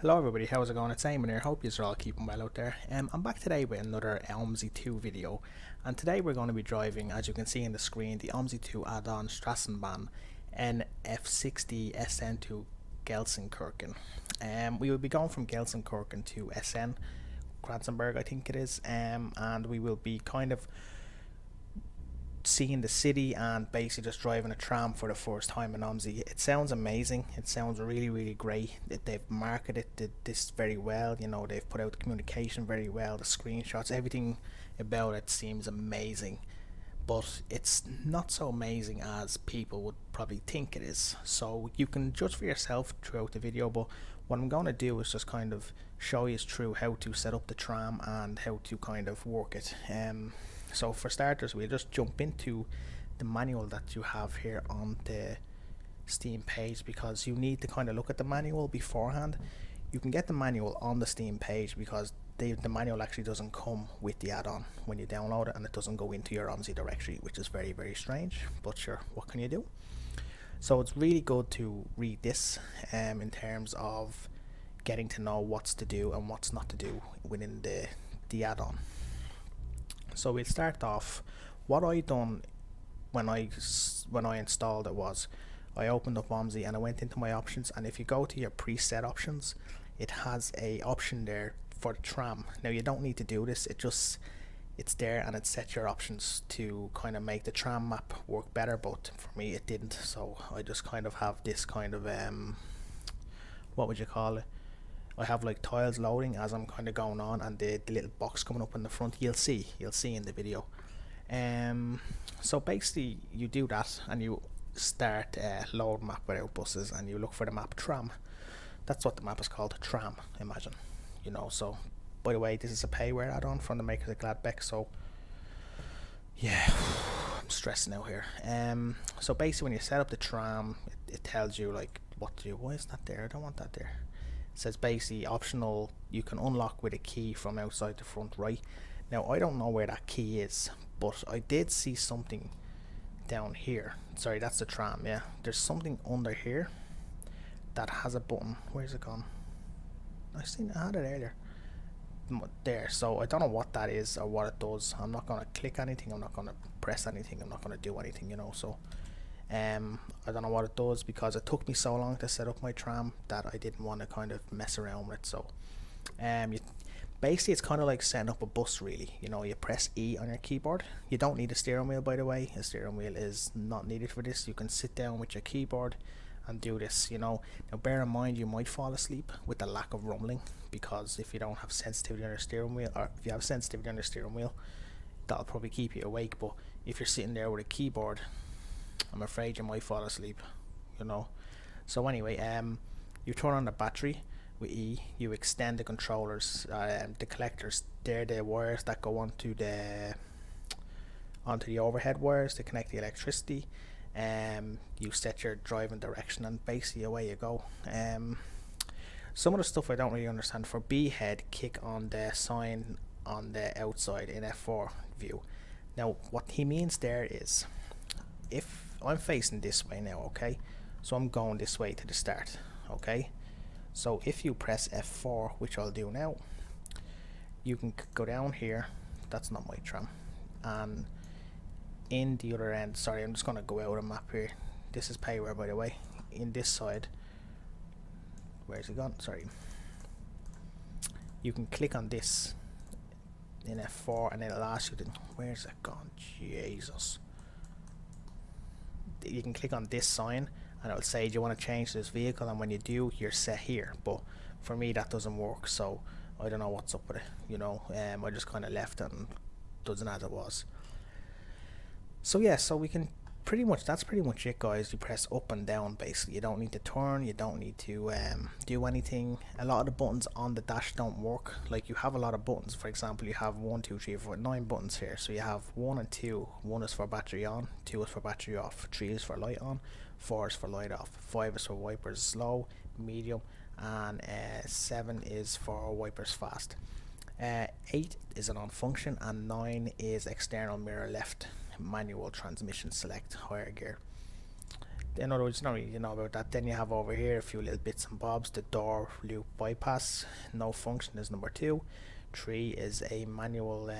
Hello everybody, how's it going? It's Eamon here, hope you're all keeping well out there. I'm back today with another Omsi 2 video, and today we're going to be driving, as you can see on the screen, the Omsi 2 add-on Straßenbahn NF6D Essen to Gelsenkirchen. We will be going from Gelsenkirchen to Essen, Kranzenberg I think it is, and we will be kind of seeing the city and basically just driving a tram for the first time in Omsi. It sounds amazing. It sounds really great. They've marketed this very well. You know, they've put out the communication very well. The screenshots, everything about it seems amazing. But it's not so amazing as people would probably think it is. So you can judge for yourself throughout the video. But what I'm going to do is just kind of show you through how to set up the tram and how to kind of work it. So for starters, we'll just jump into the manual that you have here on the Steam page, because you need to kind of look at the manual beforehand. You can get the manual on the Steam page because the manual actually doesn't come with the add-on when you download it, and it doesn't go into your Omsi directory, which is very strange, but sure, what can you do? So it's really good to read this in terms of getting to know what's to do and what's not to do within the add-on. So we'll start off. What I done when I installed it was I opened up Omsi and I went into my options, and if you go to your preset options, it has a option there for the tram. Now you don't need to do this, it's there and it sets your options to kind of make the tram map work better, but for me it didn't, so I just kind of have this kind of what would you call it, I have like tiles loading as I'm kind of going on, and the little box coming up in the front, you'll see in the video. So basically you do that and you start load map without buses, and you look for the map tram. That's what the map is called, tram, imagine, you know. So by the way, this is a payware add-on from the makers of Gladbeck, so yeah, I'm stressing out here. So basically when you set up the tram, it tells you like what to do. Why is that there? I don't want that there. It says basically optional, you can unlock with a key from outside the front right. Now I don't know where that key is, but I did see something down here. Sorry, that's the tram, yeah. There's something under here that has a button. Where's it gone? I had it earlier. There, so I don't know what that is or what it does. I'm not gonna click anything, I'm not gonna press anything, I'm not gonna do anything, you know. So I don't know what it does because it took me so long to set up my tram that I didn't want to kind of mess around with it. So basically it's kind of like setting up a bus really, you know. You press E on your keyboard. You don't need a steering wheel, by the way. A steering wheel is not needed for this. You can sit down with your keyboard and do this, you know. Now bear in mind you might fall asleep with the lack of rumbling, because if you don't have sensitivity on your steering wheel, or if you have sensitivity on your steering wheel, that'll probably keep you awake. But if you're sitting there with a keyboard, I'm afraid you might fall asleep, you know. So anyway, you turn on the battery with E, you extend the controllers, the collectors, they're the wires that go onto the overhead wires to connect the electricity. You set your driving direction and basically away you go. Some of the stuff I don't really understand. For B head, kick on the sign on the outside in F4 view. Now what he means there is, if I'm facing this way now, okay, so I'm going this way to the start, okay, so if you press F4, which I'll do now, you can go down here. That's not my tram, and in the other end, sorry, I'm just going to go out of map here, this is payware by the way, in this side, where's it gone, sorry, you can click on this in F4 and it'll ask you to, where's it gone, Jesus, you can click on this sign and it'll say, do you want to change this vehicle, and when you do, you're set here. But for me that doesn't work, so I don't know what's up with it, you know. I just kind of left it and does it as it was. So yeah, so we can that's pretty much it, guys. You press up and down basically. You don't need to turn, you don't need to do anything. A lot of the buttons on the dash don't work. Like you have a lot of buttons, for example you have 1 2 3 4 9 buttons here. So you have 1 and 2, 1 is for battery on, 2 is for battery off, 3 is for light on, 4 is for light off, 5 is for wipers low, medium, and 7 is for wipers fast. 8 is an on function, and 9 is external mirror left, manual transmission select higher gear. In other words, not really you know about that. Then you have over here a few little bits and bobs. The door loop bypass, no function, is number 2. 3 is a manual,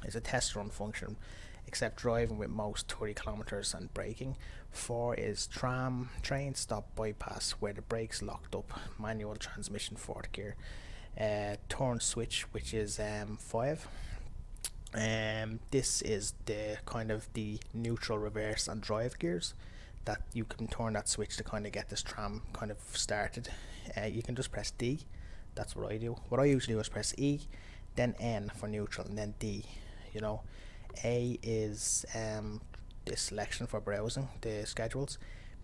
is a test run function, except driving with most 30 kilometers and braking. 4 is train stop bypass, where the brakes locked up, manual transmission, 4th gear. Turn switch, which is 5. This is the kind of the neutral, reverse and drive gears, that you can turn that switch to kind of get this tram kind of started. You can just press D. That's what I do. What I usually do is press E, then N for neutral, and then D. You know, A is the selection for browsing the schedules.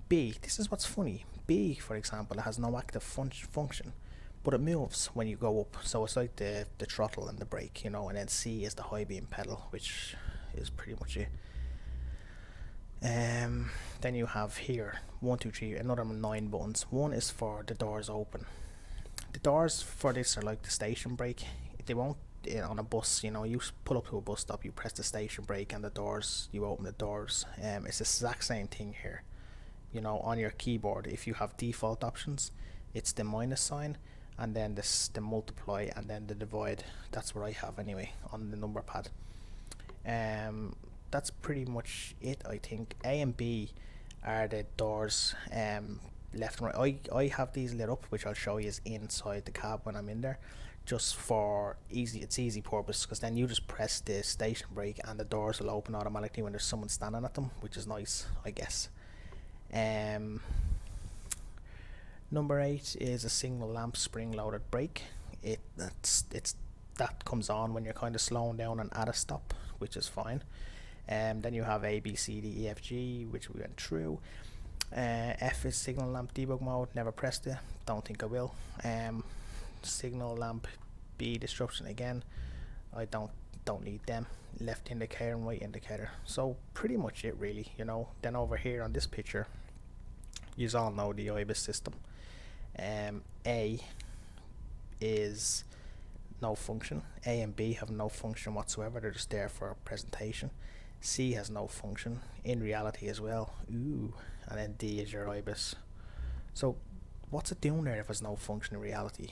B, this is what's funny. B, for example, it has no active function, but it moves when you go up. So it's like the throttle and the brake, you know. And then C is the high beam pedal, which is pretty much it. Then you have here 1, 2, 3, another 9 buttons. 1 is for the doors open. The doors for this are like the station brake. They won't on a bus, you know, you pull up to a bus stop, you press the station brake and the doors, you open the doors. It's the exact same thing here, you know, on your keyboard. If you have default options, it's the minus sign and then the multiply and then the divide. That's what I have anyway on the number pad. That's pretty much it, I think. A and B are the doors, left and right. I have these lit up, which I'll show you is inside the cab when I'm in there, just for easy purpose, because then you just press the station brake and the doors will open automatically when there's someone standing at them, which is nice, I guess. Number 8 is a signal lamp spring loaded brake. That comes on when you're kind of slowing down and at a stop, which is fine. Then you have A, B, C, D, E, F, G, which we went through. F is signal lamp debug mode, never pressed it, don't think I will. Signal lamp B disruption, again, I don't need them. Left indicator and right indicator. So pretty much it really, you know. Then over here on this picture, you all know the IBIS system. A is no function. A and B have no function whatsoever, they're just there for a presentation. C has no function in reality as well. Ooh. And then D is your IBIS. So what's it doing there if there's no function in reality?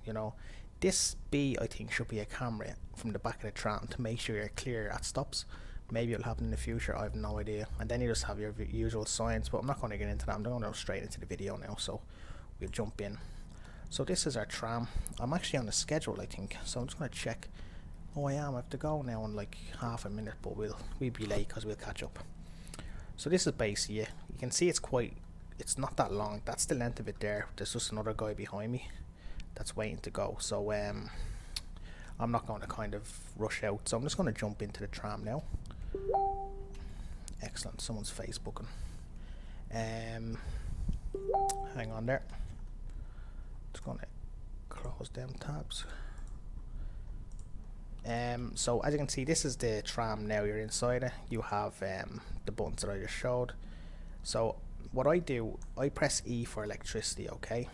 You know, this B I think should be a camera from the back of the tram to make sure you're clear at stops. Maybe it'll happen in the future, I have no idea. And then you just have your usual signs, but I'm not going to get into that. I'm going to go straight into the video now, so we'll jump in. So this is our tram. I'm actually on the schedule, I think, so I'm just going to check. Oh, I have to go now in like half a minute, but we'll be late because we'll catch up. So this is basically it. You can see it's not that long. That's the length of it there. There's just another guy behind me that's waiting to go. So I'm not going to kind of rush out. So I'm just going to jump into the tram now. Excellent. Someone's Facebooking. Hang on there. Just going to close them tabs. So as you can see, this is the tram now. You're inside it. You have the buttons that I just showed. So what I do, I press E for electricity, okay?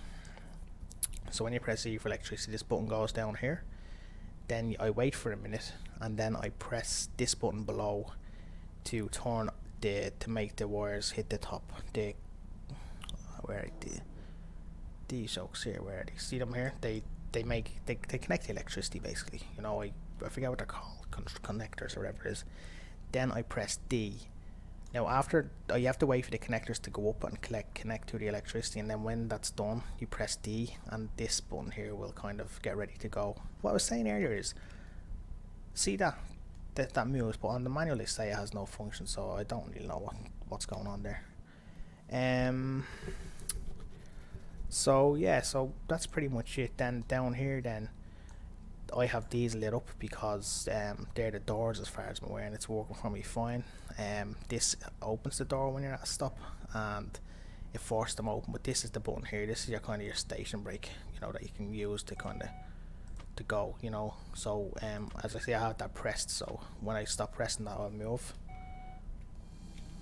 So when you press E for electricity, this button goes down here. Then I wait for a minute, and then I press this button below to turn to make the wires hit the top. Where are these hooks here? Where are they? See them here? They connect the electricity basically. You know, I forget what they're called, connectors or whatever it is. Then I press D. Now after, you have to wait for the connectors to go up and connect to the electricity, and then when that's done, you press D, and this button here will kind of get ready to go. What I was saying earlier is, see that moves, but on the manual they say it has no function, so I don't really know what's going on there. So yeah, so that's pretty much it. Then down here, then I have these lit up because they're the doors as far as I'm aware, and it's working for me fine. This opens the door when you're at a stop, and it forces them open. But this is the button here. This is your kind of your station brake, you know, that you can use to kind of to go, you know. So as I say, I have that pressed, so when I stop pressing that, I'll move.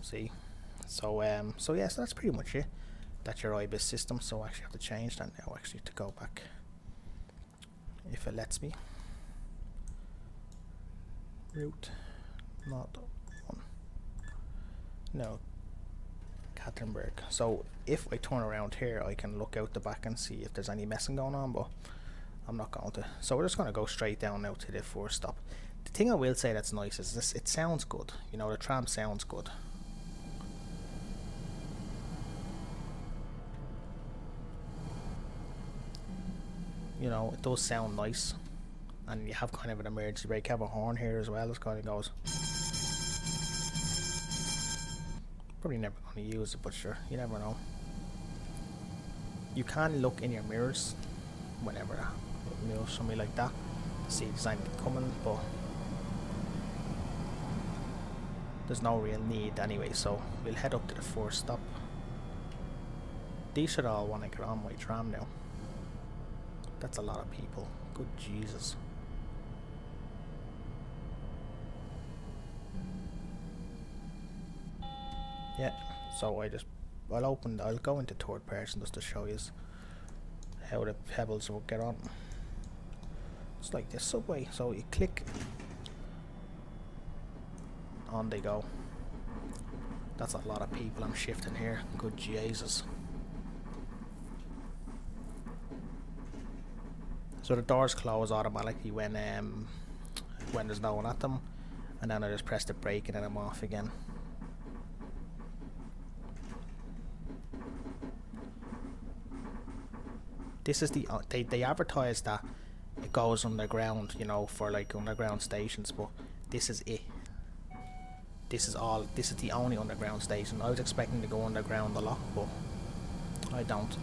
See, so yeah, so that's pretty much it. That's your IBIS system. So I actually have to change that now, actually, to go back, if it lets me. Route, not one. No. Kattenberg. So if I turn around here, I can look out the back and see if there's any messing going on, but I'm not going to. So we're just going to go straight down now to the first stop. The thing I will say that's nice is this, it sounds good. You know, the tram sounds good. You know, it does sound nice. And you have kind of an emergency brake. You have a horn here as well. It kind of goes. Probably never going to use it, but sure, you never know. You can look in your mirrors whenever, you know, something like that, to see if there's anything coming, but there's no real need anyway. So we'll head up to the first stop. These should all want to get on my tram now. That's a lot of people. Good Jesus. Yeah, so I'll go into third person just to show you how the pebbles will get on. It's like this subway, so you click, on they go. That's a lot of people I'm shifting here, good Jesus. So the doors close automatically when there's no one at them, and then I just press the brake and then I'm off again. This is the they advertise that it goes underground, you know, for like underground stations, but this is it. This is the only underground station. I was expecting to go underground a lot, but I don't.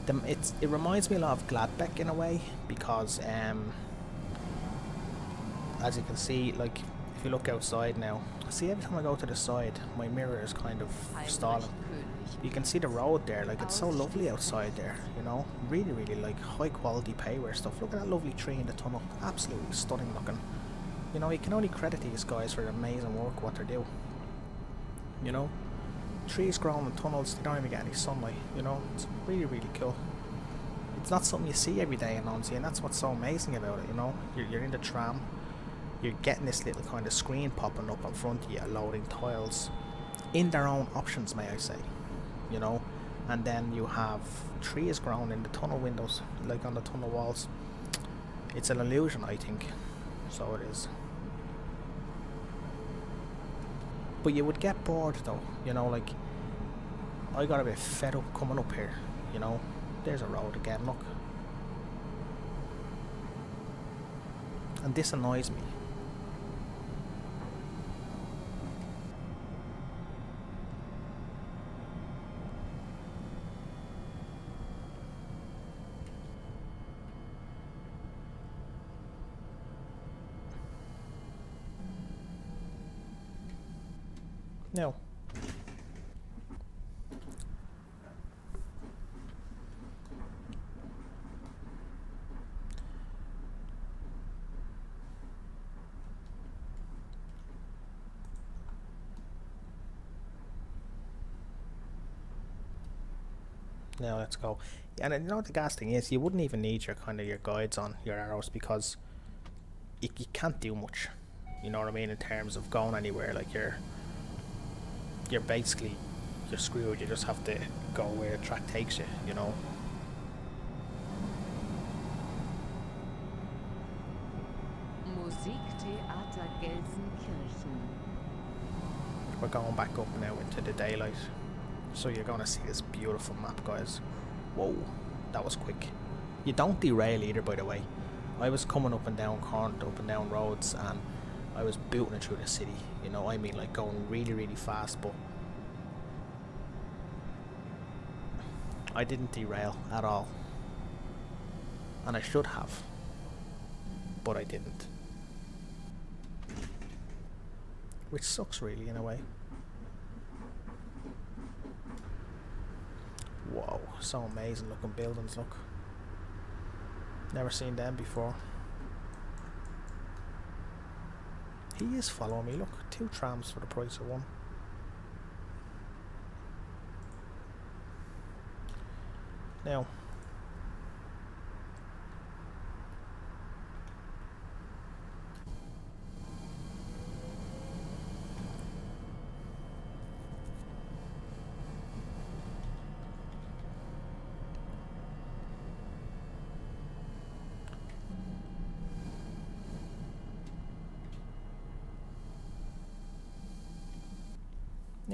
It reminds me a lot of Gladbeck in a way, because as you can see, like if you look outside now, see every time I go to the side, my mirror is kind of stalling. You can see the road there, like it's so lovely outside there, you know, really really like high quality payware stuff. Look at that lovely tree in the tunnel, absolutely stunning looking. You know, you can only credit these guys for the amazing work what they do. You know, trees growing in tunnels, they don't even get any sunlight, you know, it's really really cool. It's not something you see every day in Omsi, and that's what's so amazing about it, you know. You're in the tram, you're getting this little kind of screen popping up in front of you, loading tiles in their own options, may I say, you know, and then you have trees growing in the tunnel windows, like on the tunnel walls. It's an illusion, I think, so it is. But you would get bored though, you know, like I got a bit fed up coming up here, you know. There's a road again, look. And this annoys me. No. Now let's go. And you know what the gas thing is, you wouldn't even need your kind of your guides on your arrows, because you can't do much. You know what I mean, in terms of going anywhere. Like you're basically screwed. You just have to go where the track takes you, you know. Musiktheater Gelsenkirchen. We're going back up now into the daylight, so you're going to see this beautiful map, guys. Whoa, that was quick. You don't derail either, by the way. I was coming up and down roads, and I was booting it through the city, you know. I mean, like going really really fast, but I didn't derail at all, and I should have, but I didn't, which sucks really in a way. Whoa, so amazing looking buildings, look. Never seen them before. He is following me, look. 2 trams for the price of 1. Now,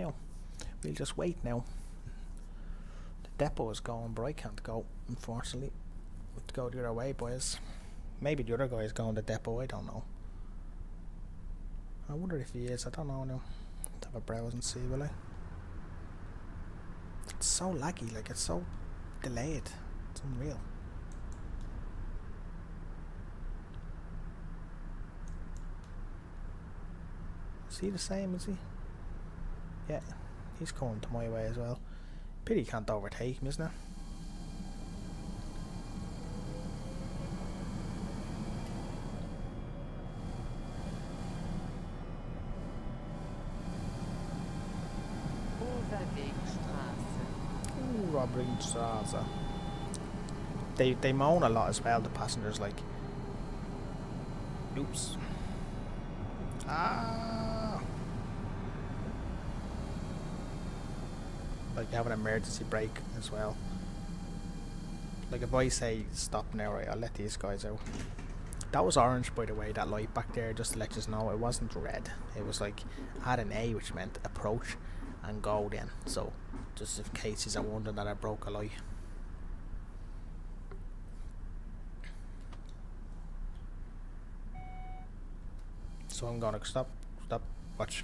Now, we'll just wait now. The depot is going, but I can't go, unfortunately. We have to go the other way, boys. Maybe the other guy is going to the depot, I don't know. I wonder if he is, I don't know now. Let's have a browse and see, will I? It's so laggy, like it's so delayed. It's unreal. Is he the same, is he? Yeah, he's coming to my way as well. Pity he can't overtake him, isn't it? Ringstraße. They moan a lot as well, the passengers, like. Oops. Like you have an emergency brake as well. Like if I say stop now, right, I'll let these guys out. That was orange, by the way, that light back there, just to let you know. It wasn't red. It was like, had an A, which meant approach and go then. So just in case you're wondering that I broke a light. So I'm gonna stop, watch.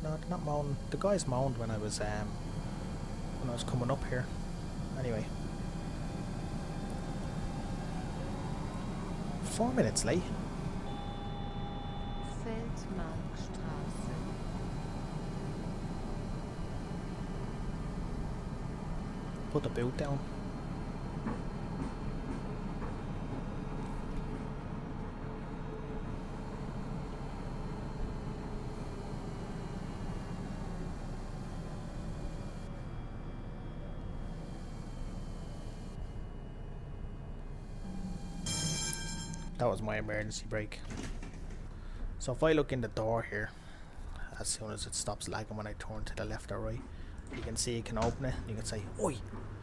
No, they're not moaning. The guys moaned when I was coming up here. Anyway. 4 minutes late. Feldmarkstraße. Put the boot down. That was my emergency brake. So if I look in the door here, as soon as it stops lagging when I turn to the left or right, you can see you can open it. You can say, "Oi,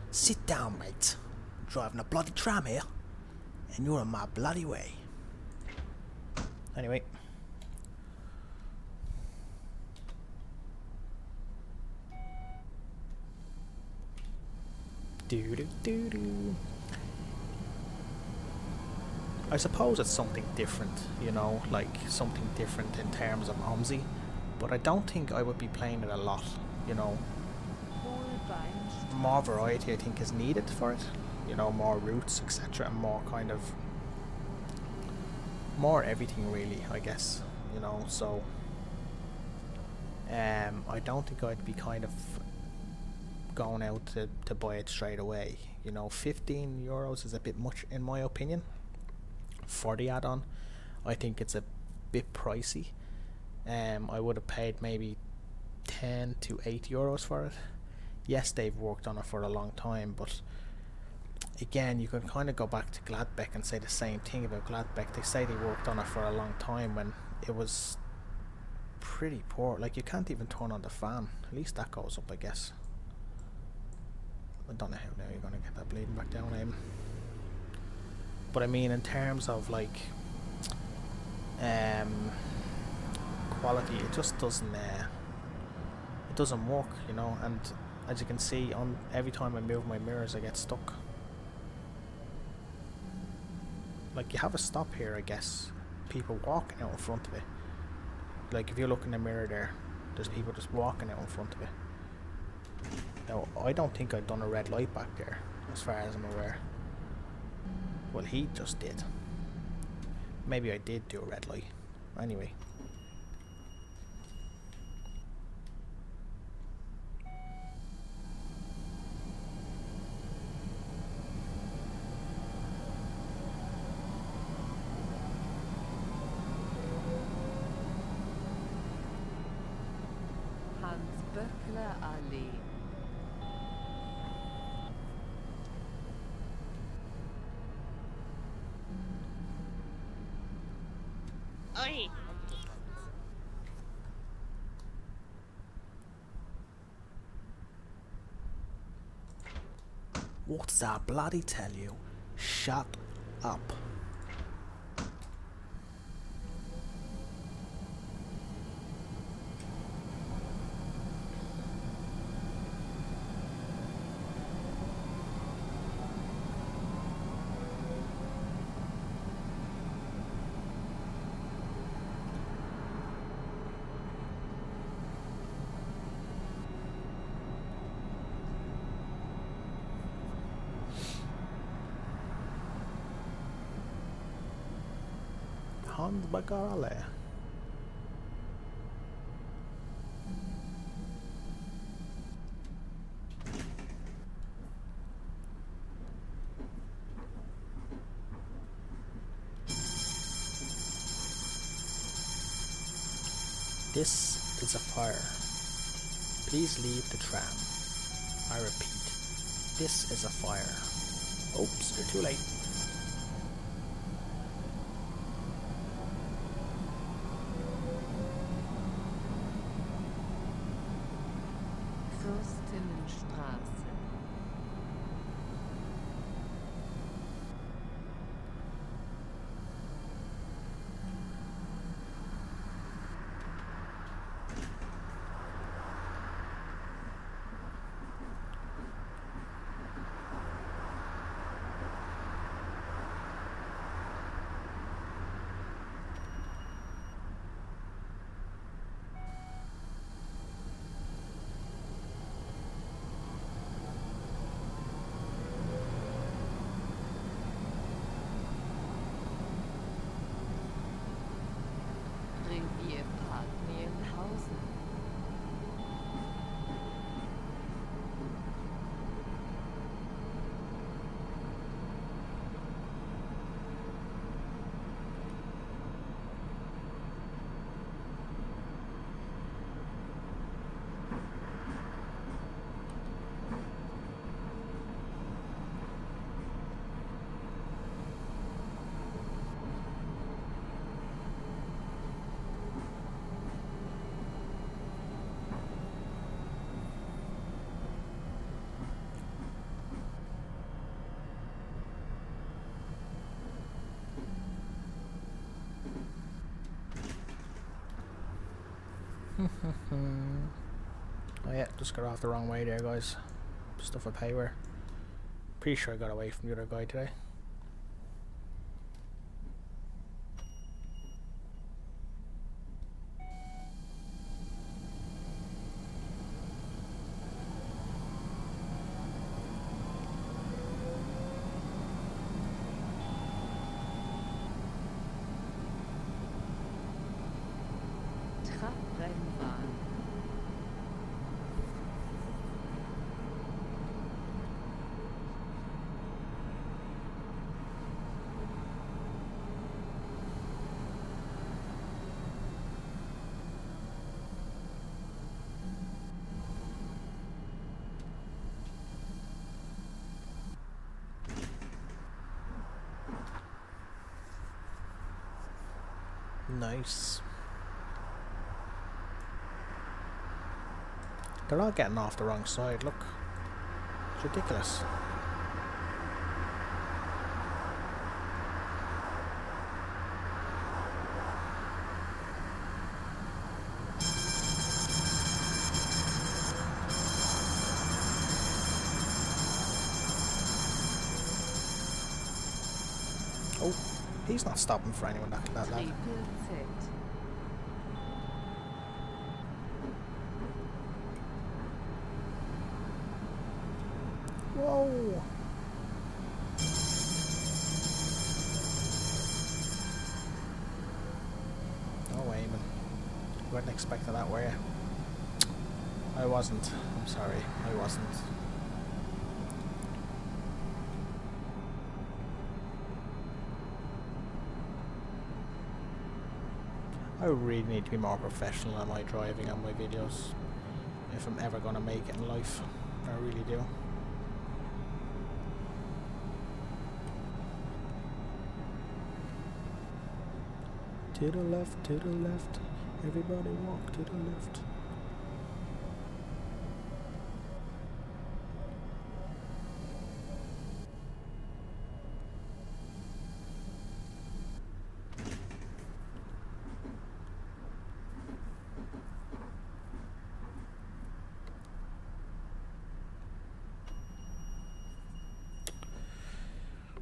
sit down, mate. I'm driving a bloody tram here, and you're in my bloody way." Anyway. Do do do do. I suppose it's something different, you know, like something different in terms of Omsi, but I don't think I would be playing it a lot, you know. More variety I think is needed for it, you know, more routes, etc., and more kind of, more everything really, I guess, you know, so I don't think I'd be kind of going out to buy it straight away, you know. €15 is a bit much in my opinion. For the add-on, I think it's a bit pricey. I would have paid maybe €10 to €8 for it. Yes, they've worked on it for a long time, but again, you can kind of go back to Gladbeck and say the same thing about Gladbeck. They say they worked on it for a long time when it was pretty poor. Like, you can't even turn on the fan. At least that goes up, I guess. I don't know how now you're going to get that bleeding back down, Aim. But I mean, in terms of like quality, it just doesn't work, you know. And as you can see, on every time I move my mirrors, I get stuck. Like, you have a stop here, I guess. People walking out in front of it. Like, if you look in the mirror there, there's people just walking out in front of it. Now, I don't think I've done a red light back there, as far as I'm aware. Well, he just did. Maybe I did do a red light. Anyway. Hans-Böckler-Allee. Oi! What's that bloody tell you? Shut up. Handbagale. This is a fire. Please leave the tram. I repeat, this is a fire. Oops, you're too late. Fürstinnenstraße. Revierpark Nienhausen. Oh yeah, just got off the wrong way there, guys. Stuff with payware. Pretty sure I got away from the other guy today. Trabrennbahn. Nice. They're all getting off the wrong side, look. It's ridiculous. Oh, he's not stopping for anyone, that lad. Triple Z. Whoa! No way, man. You weren't expecting that, were you? I wasn't. I'm sorry. I wasn't. I really need to be more professional at my driving and my videos if I'm ever going to make it in life. I really do. To the left, everybody walk to the left.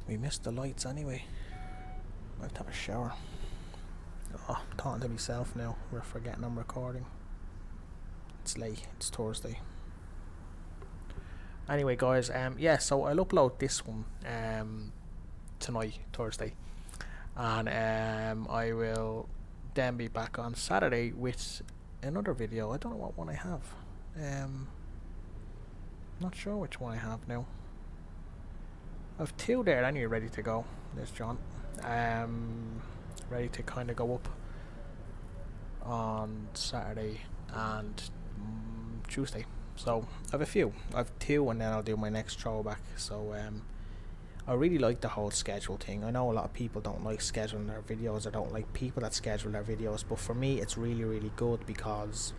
We missed the lights anyway. I have to have a shower. Oh, I'm talking to myself now. We're forgetting I'm recording. It's late. It's Thursday. Anyway, guys, yeah. So I'll upload this one tonight, Thursday, and I will then be back on Saturday with another video. I don't know what one I have. Not sure which one I have now. I have two there anyway, ready to go. There's John. Ready to kind of go up on Saturday and Tuesday. So I have a few. I have two, and then I'll do my next throwback. So I really like the whole schedule thing. I know a lot of people don't like scheduling their videos, or don't like people that schedule their videos, but for me it's really, really good because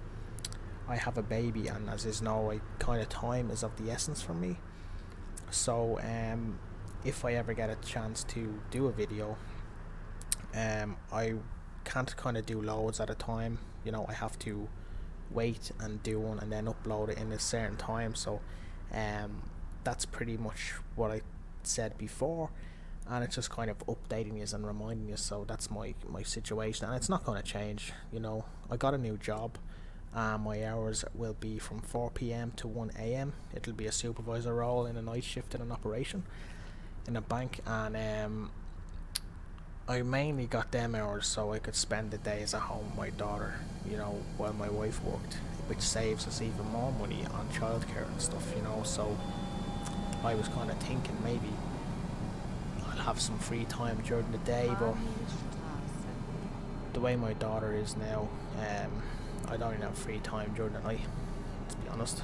I have a baby, and as is now, kind of time is of the essence for me. So if I ever get a chance to do a video, I can't kind of do loads at a time. You know, I have to wait and do one and then upload it in a certain time. So that's pretty much what I said before, and it's just kind of updating you and reminding you. So that's my situation, and it's not going to change. You know, I got a new job. My hours will be from 4 p.m. to 1 a.m. It'll be a supervisor role in a night shift in an operation in a bank, and I mainly got them hours so I could spend the days at home with my daughter, you know, while my wife worked, which saves us even more money on childcare and stuff, you know. So I was kind of thinking maybe I'll have some free time during the day, but the way my daughter is now, I don't even have free time during the night, to be honest.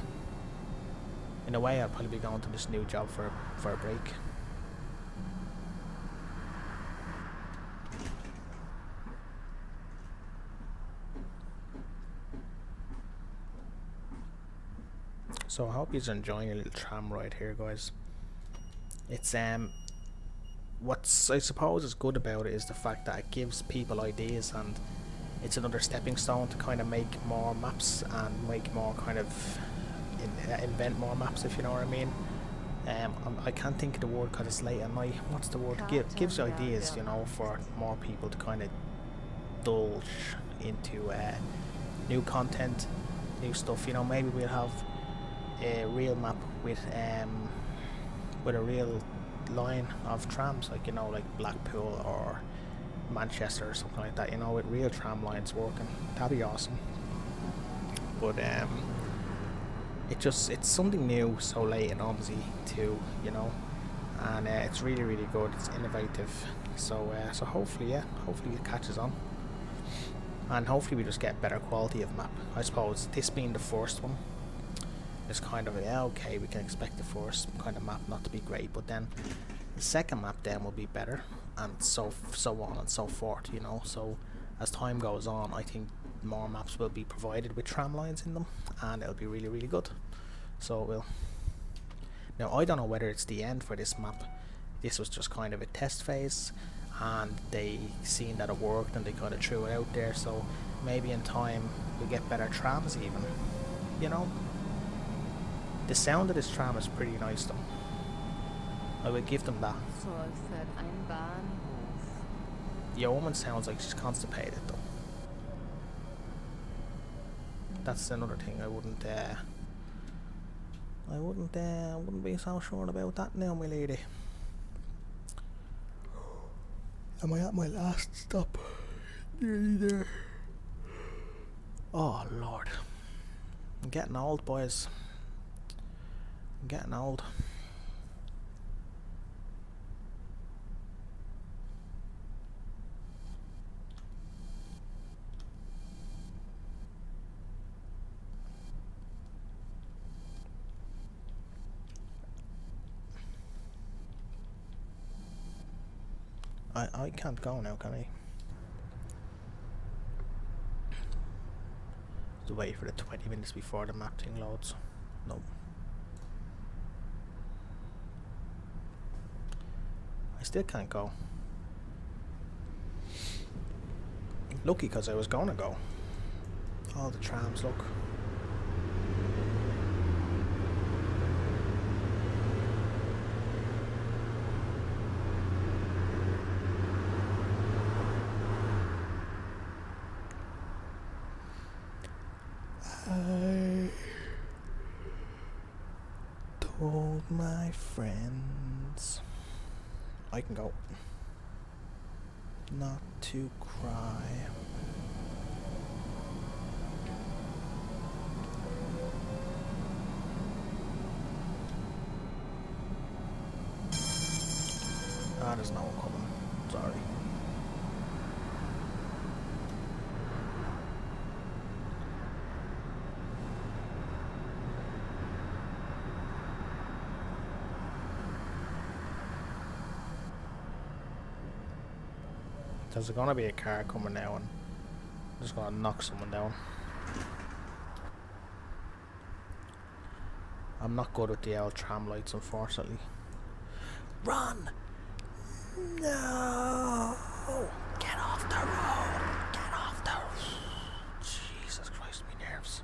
In a way, I'll probably be going to this new job for a break. So I hope you're enjoying a little tram ride here, guys. It's what's I suppose is good about it is the fact that it gives people ideas, and it's another stepping stone to kind of make more maps and make more kind of invent more maps, if you know what I mean. I can't think of the word because it's late at night. What's the word? Gives ideas, you know, for more people to kind of indulge into new content, new stuff. You know, maybe we'll have a real map with a real line of trams, like, you know, like Blackpool or Manchester or something like that, you know, with real tram lines working. That'd be awesome. But it's something new so late in Omsi too, you know, and it's really, really good. It's innovative. So so hopefully it catches on, and hopefully we just get better quality of map. I suppose this being the first one, it's kind of, yeah, okay, we can expect the first kind of map not to be great, but then the second map then will be better, and so on and so forth, you know. So as time goes on, I think more maps will be provided with tram lines in them, and it'll be really, really good. So it will. Now I don't know whether it's the end for this map. This was just kind of a test phase, and they seen that it worked and they kind of threw it out there. So maybe in time we'll get better trams even, you know. The sound of this tram is pretty nice though. I will give them that. The old woman sounds like she's constipated though. That's another thing I wouldn't be so sure about that now, my lady. Am I at my last stop? Nearly there. Oh Lord. I'm getting old, boys. I'm getting old. I can't go now, can I? To wait for the 20 minutes before the map thing loads. No. I still can't go. Lucky because I was gonna go. All the trams, look. I told my friends I can go. Not to cry. Ah, there's no one coming. Sorry. There's gonna be a car coming now and I'm just gonna knock someone down. I'm not good with the old tram lights, unfortunately. Run! No! Get off the road! Get off the road! Jesus Christ, my nerves.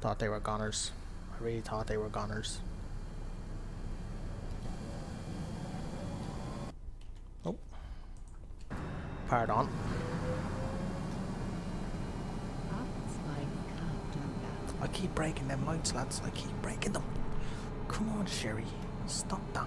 Thought they were goners. I really thought they were goners. Oh. Pardon. I keep breaking them lights, lads. I keep breaking them. Come on, Sherry. Stop that.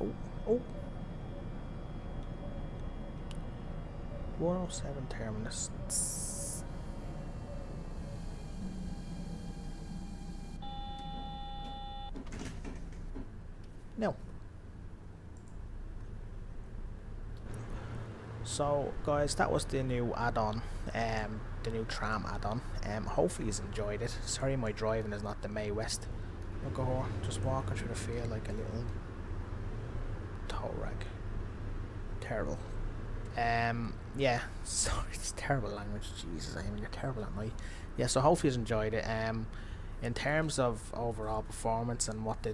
Oh, oh. 107 terminus. No. So guys, that was the new add-on, the new tram add-on. Hopefully you've enjoyed it. Sorry my driving is not the May West. Look at her, just walking through the field like a little tow rag. Terrible. Yeah, sorry, it's terrible language. Jesus, I mean, you're terrible at night. Yeah, so hopefully you've enjoyed it. In terms of overall performance and what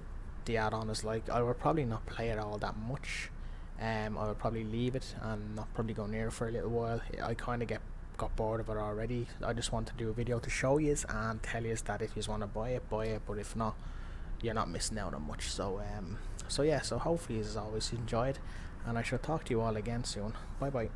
the add-on is like, I would probably not play it all that much. I would probably leave it and not probably go near it for a little while. I kind of got bored of it already. I just want to do a video to show you and tell you that if you want to buy it, but if not, you're not missing out on much. So yeah, so hopefully as always you enjoyed, and I shall talk to you all again soon. Bye bye.